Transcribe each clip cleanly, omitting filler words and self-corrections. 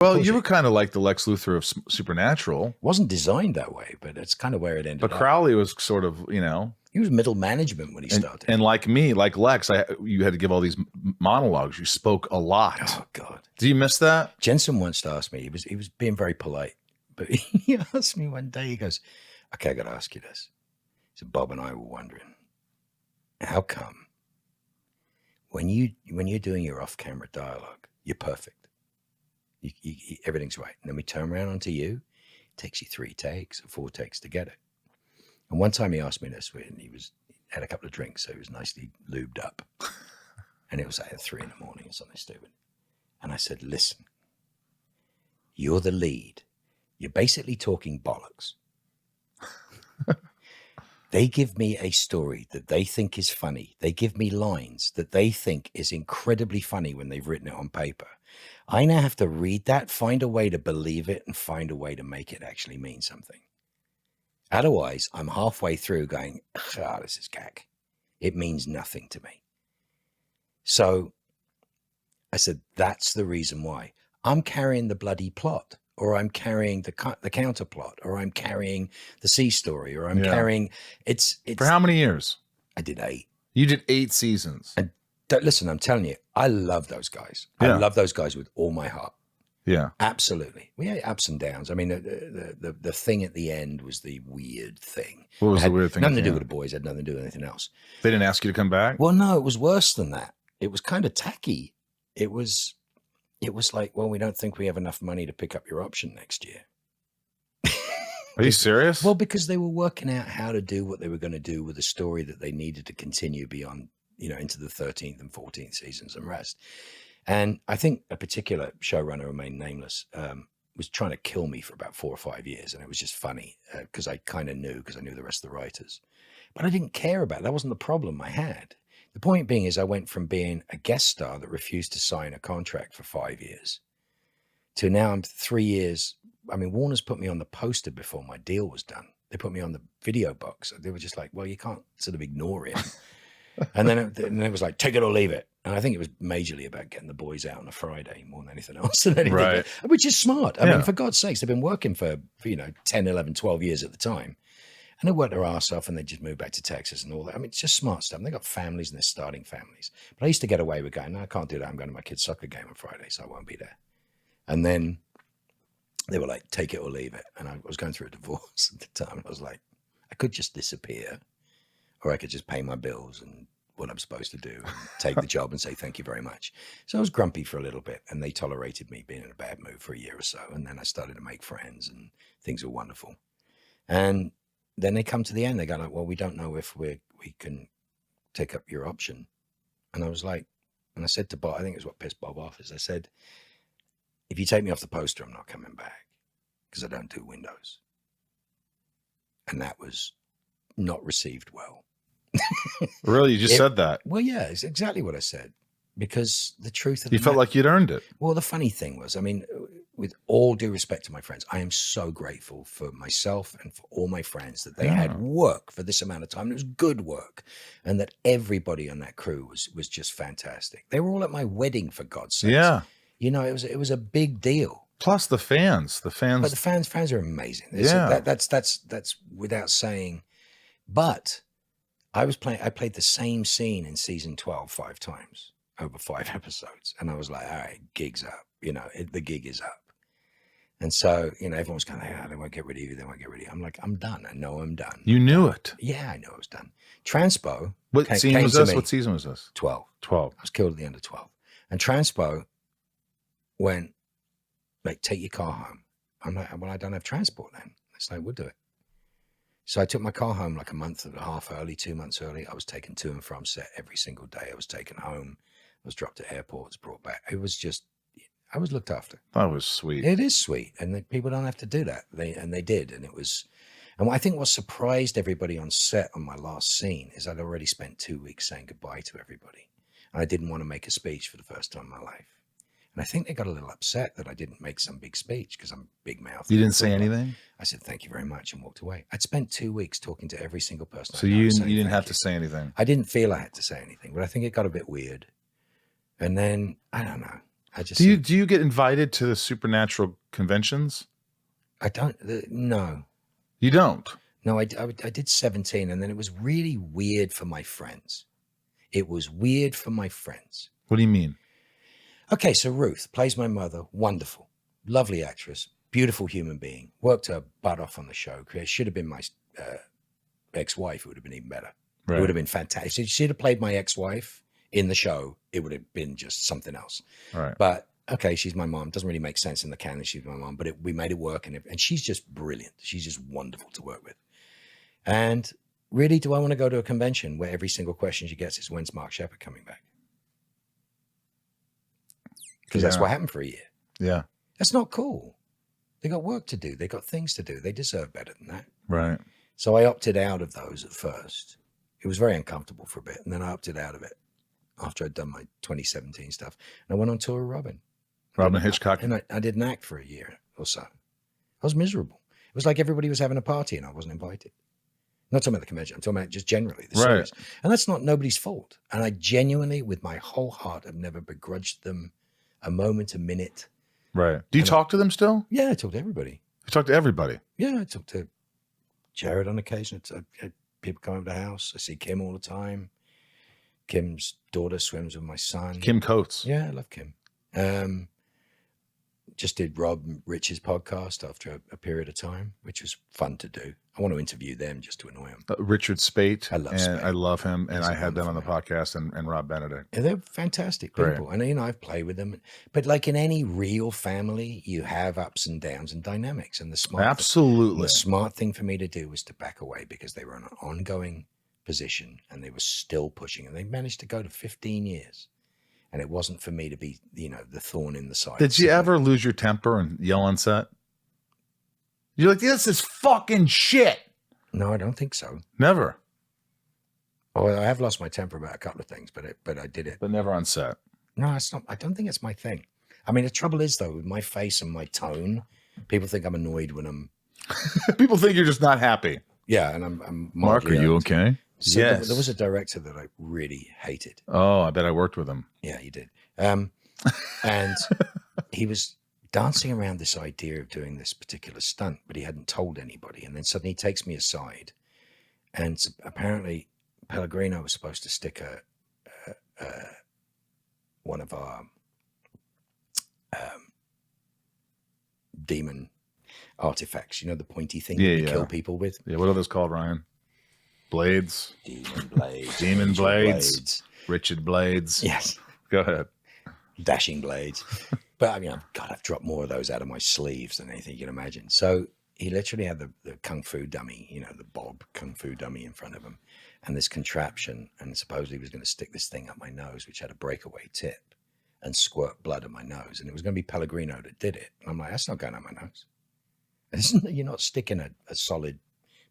Well, you were kind of like the Lex Luthor of Supernatural. Wasn't designed that way, but it's kind of where it ended But up. Crowley was sort of, you know. He was middle management when he started. And like me, like Lex, you had to give all these monologues. You spoke a lot. Oh, God. Do you miss that? Jensen once asked me, he was being very polite, but he asked me one day, he goes, okay, I got to ask you this. He said, Bob and I were wondering, how come when you're doing your off-camera dialogue, you're perfect. Everything's right. And then we turn around onto you, it takes you 3 takes or 4 takes to get it. And one time he asked me this when he had a couple of drinks, so he was nicely lubed up. And it was like at 3 a.m. or something stupid. And I said, listen, you're the lead. You're basically talking bollocks. They give me a story that they think is funny. They give me lines that they think is incredibly funny when they've written it on paper. I now have to read that, find a way to believe it, and find a way to make it actually mean something. Otherwise, I'm halfway through going, this is gag. It means nothing to me. So I said, that's the reason why. I'm carrying the bloody plot, or I'm carrying the counter plot, or I'm carrying the C story, or I'm carrying it's. For how many years? I did 8. You did 8 seasons. And listen, I'm telling you, I love those guys. I love those guys with all my heart. Yeah, absolutely. We had ups and downs. I mean, the thing at the end was the weird thing. What was the weird thing? Nothing to do with the boys. Had nothing to do with anything else. They didn't ask you to come back? Well, no, it was worse than that. It was kind of tacky. It was like, well, we don't think we have enough money to pick up your option next year. Are you serious? Well, because they were working out how to do what they were going to do with a story that they needed to continue beyond, into the 13th and 14th seasons and rest. And I think a particular showrunner, remained nameless, was trying to kill me for about 4 or 5 years. And it was just funny because I kind of knew, because I knew the rest of the writers. But I didn't care about it. That wasn't the problem I had. The point being is I went from being a guest star that refused to sign a contract for 5 years to now I'm 3 years. I mean, Warner's put me on the poster before my deal was done. They put me on the video box. They were just like, well, you can't sort of ignore it. And then it was like, take it or leave it. And I think it was majorly about getting the boys out on a Friday more than anything else. Right. Which is smart. I mean, for God's sakes, they've been working for 10, 11, 12 years at the time. And they worked their ass off and they just moved back to Texas and all that. I mean, it's just smart stuff. And they got families and they're starting families. But I used to get away with going, no, I can't do that. I'm going to my kid's soccer game on Friday, so I won't be there. And then they were like, take it or leave it. And I was going through a divorce at the time. I was like, I could just disappear, or I could just pay my bills and what I'm supposed to do and take the job and say thank you very much. So I was grumpy for a little bit, and they tolerated me being in a bad mood for a year or so. And then I started to make friends and things were wonderful. And then they come to the end. They go like, well, we don't know if we can take up your option. And I was like, and I said to Bob, I think it was what pissed Bob off, is I said, if you take me off the poster, I'm not coming back because I don't do windows. And that was not received well. Really? You just said that? Well, yeah, it's exactly what I said. Because the truth of the You felt like you'd earned it. Well, the funny thing was, I mean, with all due respect to my friends, I am so grateful for myself and for all my friends that they had work for this amount of time. It was good work. And that everybody on that crew was just fantastic. They were all at my wedding, for God's sake. Yeah. It was a big deal. Plus the fans. But the fans are amazing. That's without saying. But I played the same scene in season 12 5 times over 5 episodes. And I was like, all right, gig's up. The gig is up. And so, everyone's kind of, they won't get rid of you. They won't get rid of you. I'm like, I'm done. I know I'm done. You knew it. Yeah, I knew I was done. Transpo. What season was this? What season was this? 12. 12. I was killed at the end of 12. And Transpo went, like, take your car home. I'm like, well, I don't have transport then. It's like, we'll do it. So I took my car home like a month and a half early, 2 months early. I was taken to and from set every single day. I was taken home. I was dropped at airports, brought back. It was just, I was looked after. That was sweet. It is sweet. And people don't have to do that. They did. And it was, and I think what surprised everybody on set on my last scene is I'd already spent 2 weeks saying goodbye to everybody. And I didn't want to make a speech for the first time in my life. And I think they got a little upset that I didn't make some big speech because I'm big mouth. You didn't say anything? I said, thank you very much, and walked away. I'd spent 2 weeks talking to every single person. So you didn't have to say anything? I didn't feel I had to say anything, but I think it got a bit weird. And then, I don't know. I just do you get invited to the supernatural conventions? I don't. No, You don't. no. I did 17, and then it was really weird for my friends. It was weird for my friends. What do you mean? Okay, so Ruth plays my mother. Wonderful, lovely actress, beautiful human being. Worked her butt off on the show. Should have been my ex-wife. It would have been even better. Right. It would have been fantastic. If she'd have played my ex-wife in the show, it would have been just something else. Right. But okay, she's my mom. Doesn't really make sense in the canon. She's my mom, but we made it work, and she's just brilliant. She's just wonderful to work with. And really, do I want to go to a convention where every single question she gets is, "When's Mark Sheppard coming back?" Because that's what happened for a year. Yeah. That's not cool. They got work to do. They got things to do. They deserve better than that. Right. So I opted out of those at first. It was very uncomfortable for a bit, and then I opted out of it after I'd done my 2017 stuff. And I went on tour with Robin Hitchcock. And I didn't act for a year or so. I was miserable. It was like everybody was having a party and I wasn't invited. I'm not talking about the convention. I'm talking about just generally the series. And that's not nobody's fault. And I genuinely, with my whole heart, have never begrudged them a moment, a minute. Right. Do you talk to them still? Yeah, I talk to everybody. You talk to everybody? Yeah, I talk to Jared on occasion. People come over to the house. I see Kim all the time. Kim's daughter swims with my son. Kim Coates. Yeah, I love Kim. Just did Rob and Rich's podcast after a period of time, which was fun to do. I want to interview them just to annoy them. Richard Spate. I love Spate. I love him. And He's I had them on the wonderful podcast and Rob Benedict. And they're fantastic people. And, I've played with them. But like in any real family, you have ups and downs and dynamics. And the smart thing for me to do was to back away because they were in an ongoing position and they were still pushing. And they managed to go to 15 years. And it wasn't for me to be, the thorn in the side. Did you ever lose your temper and yell on set? You're like, this is fucking shit. No, I don't think so. Never. Oh, I have lost my temper about a couple of things, but I did it. But never on set. No, it's not. I don't think it's my thing. I mean, the trouble is, though, with my face and my tone, people think I'm annoyed when I'm... People think you're just not happy. Yeah, and I'm Mark, are you okay? So yes. There was a director that I really hated. Oh, I bet I worked with him. Yeah, you did. And he was dancing around this idea of doing this particular stunt, but he hadn't told anybody. And then suddenly he takes me aside, and apparently Pellegrino was supposed to stick one of our demon artifacts, the pointy thing that we kill people with. Yeah, what are those called, Ryan? Blades. Demon blades. Demon blades. Richard Blades. Yes. Go ahead. Dashing blades. But I mean, God, I've dropped more of those out of my sleeves than anything you can imagine. So he literally had the kung fu dummy, the Bob kung fu dummy in front of him, and this contraption, and supposedly he was going to stick this thing up my nose, which had a breakaway tip, and squirt blood at my nose. And it was going to be Pellegrino that did it. And I'm like, that's not going up my nose. You're not sticking a solid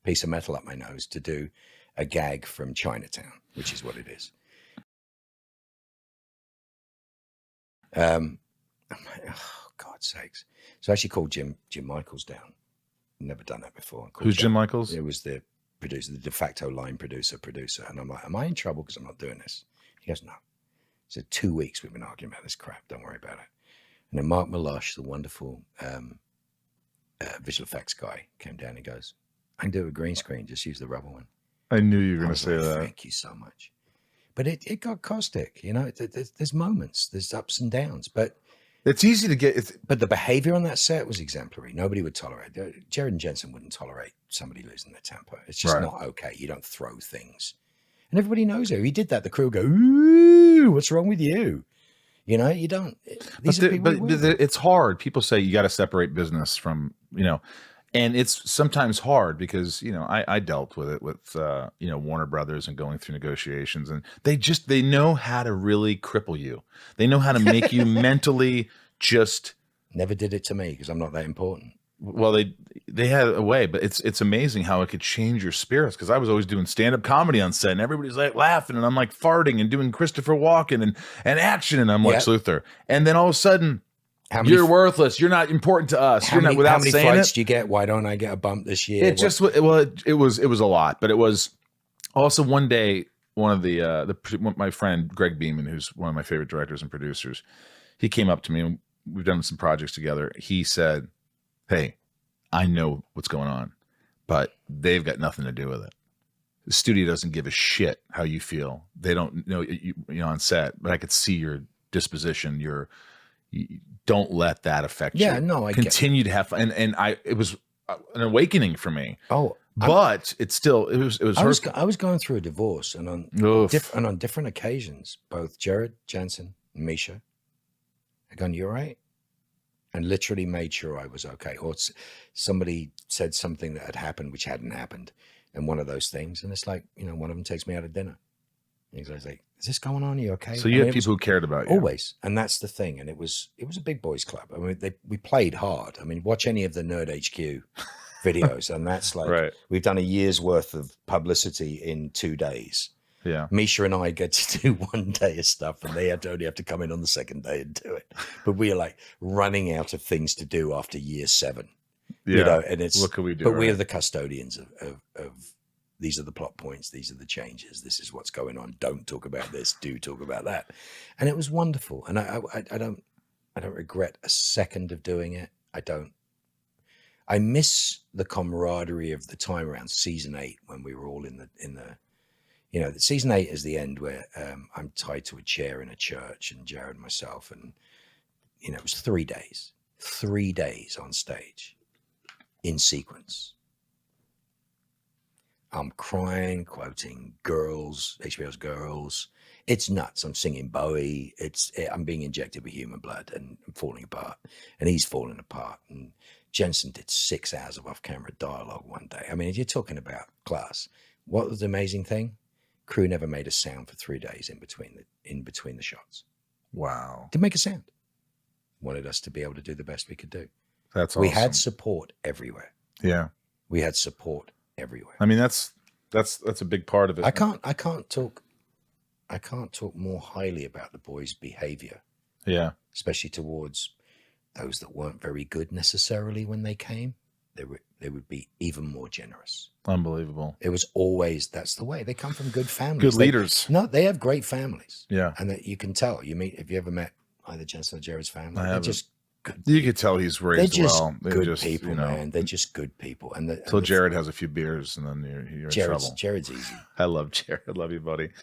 piece of metal up my nose to do a gag from Chinatown, which is what it is. I'm like, oh, God's sakes. So I actually called Jim Michaels down. Never done that before. Who's Jim Michaels? It was the producer, the de facto line producer. And I'm like, am I in trouble because I'm not doing this? He goes, no. So 2 weeks we've been arguing about this crap. Don't worry about it. And then Mark Meloche, the wonderful visual effects guy, came down and goes, I can do a green screen. Just use the rubber one. I knew you were going to say that. Thank you so much. But it got caustic. There's moments, there's ups and downs. But it's easy to get. But the behavior on that set was exemplary. Nobody would tolerate it. Jared and Jensen wouldn't tolerate somebody losing their temper. It's just not okay. You don't throw things. And everybody knows it. He did that. The crew go, ooh, what's wrong with you? You don't. But it's hard. People say you got to separate business from, and it's sometimes hard because, I dealt with it with, Warner Brothers and going through negotiations, and they know how to really cripple you. They know how to make you mentally just. Never did it to me because I'm not that important. Well, they had a way, but it's amazing how it could change your spirits. Because I was always doing stand-up comedy on set, and everybody's like laughing, and I'm like farting and doing Christopher Walken and action, and I'm Lex Luthor. And then all of a sudden, you're worthless. You're not important to us. You're not. Without saying it. How many fights do you get? Why don't I get a bump this year? It was a lot, but it was also one day. One of my friend Greg Beeman, who's one of my favorite directors and producers, he came up to me and we've done some projects together. He said, "Hey, I know what's going on, but they've got nothing to do with it. The studio doesn't give a shit how you feel. They don't know you on set, but I could see your disposition. You don't let that affect you. Yeah, no, I continue to have fun." And it was an awakening for me. Oh, but it was. I was going through a divorce, and on different occasions, both Jared Jensen and Misha had gone, "You all right?" And literally made sure I was okay. Or somebody said something that had happened which hadn't happened, and one of those things. And it's like, one of them takes me out at dinner. And he's like, "Is this going on? Are you okay?" So you had people who cared about you. Always. And that's the thing. And it was a big boys club. I mean, we played hard. I mean, watch any of the Nerd HQ videos. And that's like, right. We've done a year's worth of publicity in 2 days. Yeah. Misha and I get to do 1 day of stuff, and they only have to come in on the second day and do it. But we are like running out of things to do after year 7. Yeah. And it's, what can we do? But we are the custodians of these are the plot points, these are the changes, this is what's going on. Don't talk about this, do talk about that. And it was wonderful. And I don't regret a second of doing it. I miss the camaraderie of the time around season 8 when we were all in the season 8 is the end where I'm tied to a chair in a church, and Jared and myself, and it was 3 days on stage in sequence. I'm crying, quoting Girls, HBO's Girls. It's nuts. I'm singing Bowie. I'm being injected with human blood, and I'm falling apart, and he's falling apart. And Jensen did 6 hours of off-camera dialogue one day. I mean, if you're talking about class, what was the amazing thing? Crew never made a sound for 3 days in between the shots. Wow. Didn't make a sound. Wanted us to be able to do the best we could do. That's awesome. We had support everywhere. Yeah. We had support everywhere. I mean, that's a big part of it. I can't talk more highly about the boys' behavior. Yeah. Especially towards those that weren't very good necessarily when they came. They would be even more generous. Unbelievable. It was always, that's the way. They come from good families. Good leaders. They have great families. Yeah. And that you can tell. Have you ever met either Jensen or Jared's family? They're just good. You could tell he's raised well. They're just good people, man. They're just good people. Jared has a few beers, and then you're in trouble. Jared's easy. I love Jared. I love you, buddy.